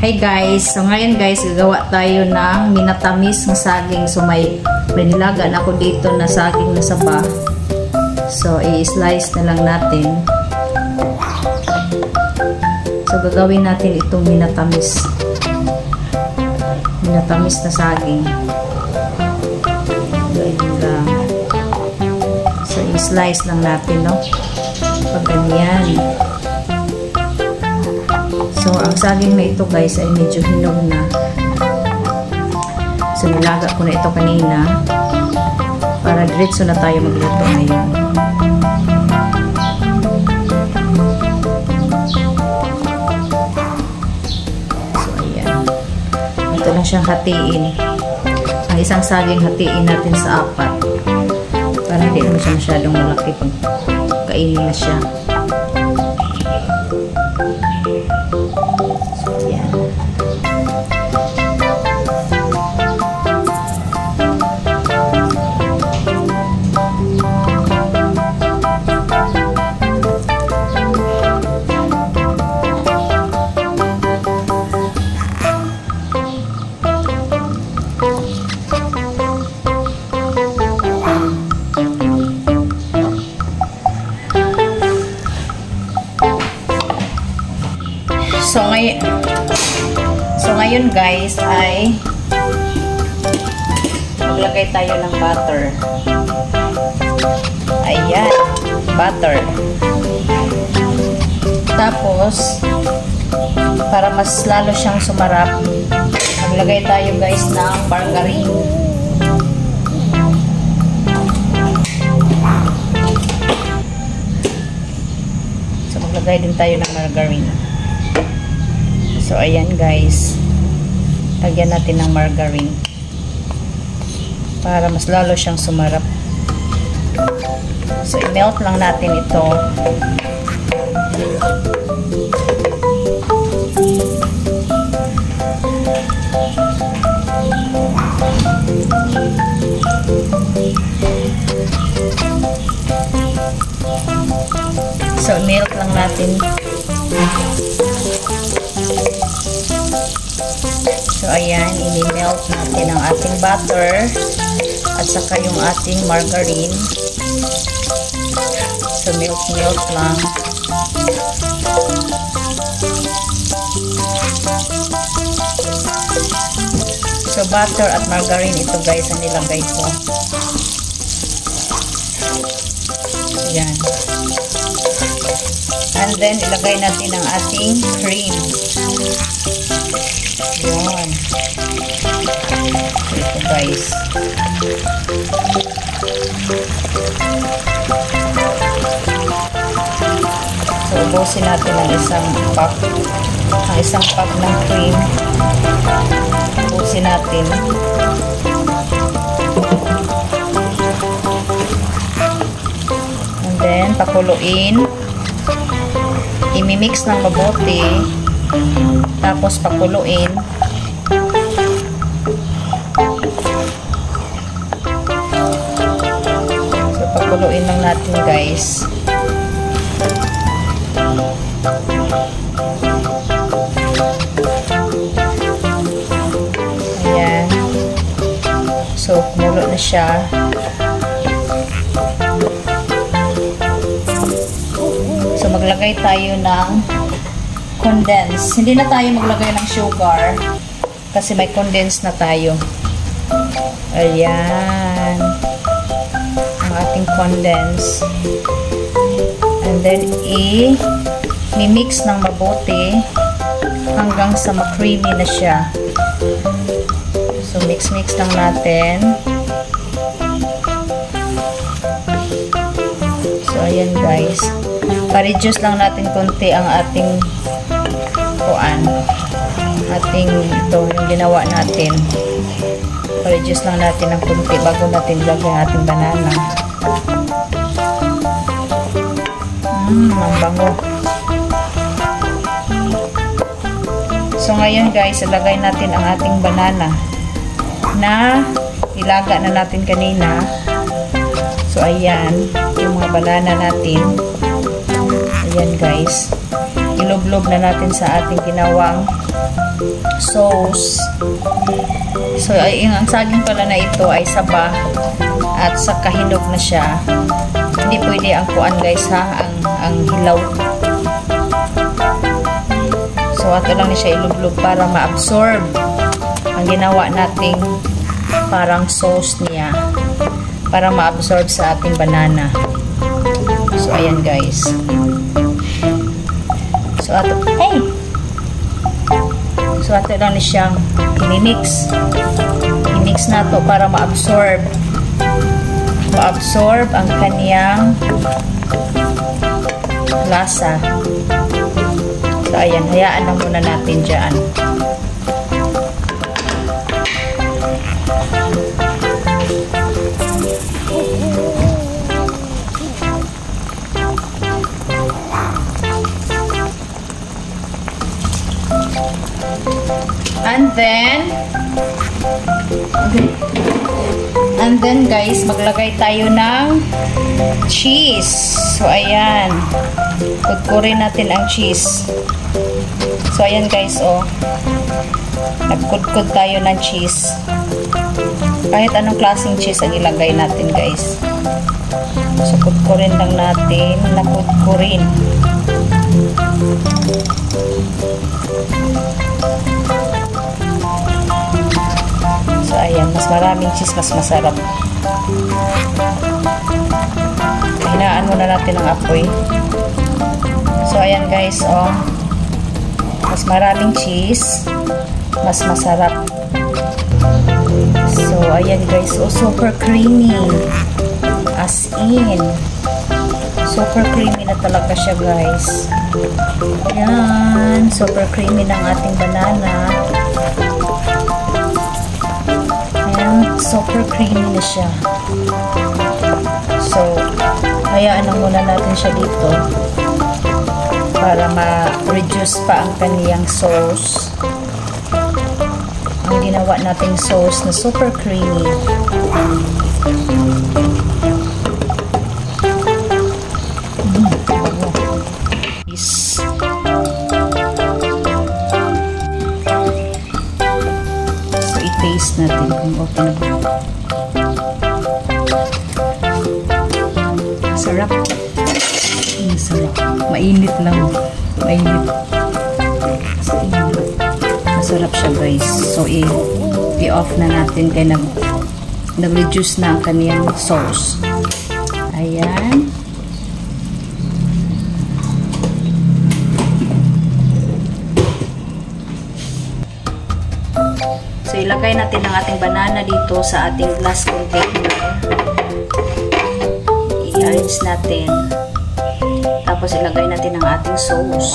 Hey guys, so ngayon guys, gagawa tayo ng minatamis ng saging. So may nilaga na ako dito na saging na saba. So i-slice na lang natin. So gagawin natin itong minatamis. Minatamis na saging. Ganyan lang. So i-slice lang natin, no? Pag ganyan. So, ang saging na ito guys ay medyo hinog na. So, nilaga ko na ito kanina para diretso na tayo magluto ngayon. So, ayan. Ito lang siyang hatiin. Ang isang saging hatiin natin sa 4 para hindi naman siya masyadong malaki pag kainin na siya. So ngayon guys ay maglagay tayo ng butter. Ayan, butter. Tapos para mas lalo siyang sumarap, maglagay tayo guys ng margarine. So maglagay din tayo ng margarine. So, ayan guys. Lagyan natin ng margarine. Para mas lalo siyang sumarap. So, i-melt lang natin ito. So, i-melt lang natin. So, ayan, i-melt natin ang ating butter at saka yung ating margarine. So, melt lang. So, butter at margarine, ito guys ang nilagay ko. Ayan. And then, ilagay natin ang ating cream. Yun. Ito guys. So, ubusin natin ang isang pack. Ang isang pack ng cream. Ubusin natin. And then, pakuluin. Imimix ng mabuti. Tapos pakuluin. So pakuluin lang natin guys. Ayan. So kumulo na siya. So maglagay tayo ng condense. Hindi na tayo maglagay ng sugar kasi may condense na tayo. Ayan. Ang ating condense. And then, i-mix ng mabuti hanggang sa ma-creamy na siya. So, mix lang natin. So, ayan guys. Pa-reduce lang natin konti ang ating ito yung ginawa natin. Pa-reduce lang natin ng kunti bago natin lagyan ating banana. Ang bango. So ngayon guys, ilagay natin ang ating banana na ilaga na natin kanina. So ayan, yung mga banana natin. Ayan guys. ilublob na natin sa ating ginawang sauce. So, ang saging pala na ito ay saba at sa kahinog na siya. Hindi pwede ang kuan guys ha, ang hilaw. So, ato lang ni siya ilublob para ma-absorb ang ginawa nating parang sauce niya. Para ma-absorb sa ating banana. So, ayan guys. So, ato, hey! So, ato lang ni siyang i-mix. I-mix na to para ma-absorb. Ma-absorb ang kaniyang lasa. So, ayan. Hayaan lang muna natin dyan. And then guys, maglagay tayo ng cheese. So ayan, kudkurin natin ang cheese. So ayan guys, oh, nagkudkud tayo ng cheese. Kahit anong klaseng cheese ang ilagay natin guys. So kudkurin lang natin, nakudkurin. So, ayan. Mas maraming cheese, mas masarap. Hinaan muna natin ang apoy. So, ayan guys, oh. Mas maraming cheese, mas masarap. So, ayan guys, oh, super creamy. As in. Super creamy na talaga siya guys. Ayan. Super creamy ng ating banana. Super creamy na siya. So, hayaan lang muna natin siya dito para ma-reduce pa ang kaniyang sauce. Ang ginawa nating sauce na super creamy. Yes. Taste natin kung okay na ba. Sarap. Sarap. Mainit lang. Mainit. Masarap siya guys. So, i-off na natin kaya nag-reduce na ang kaniyang sauce. Ayan. So, ilagay natin ang ating banana dito sa ating glass container. I-arrange natin. Tapos, ilagay natin ang ating sauce.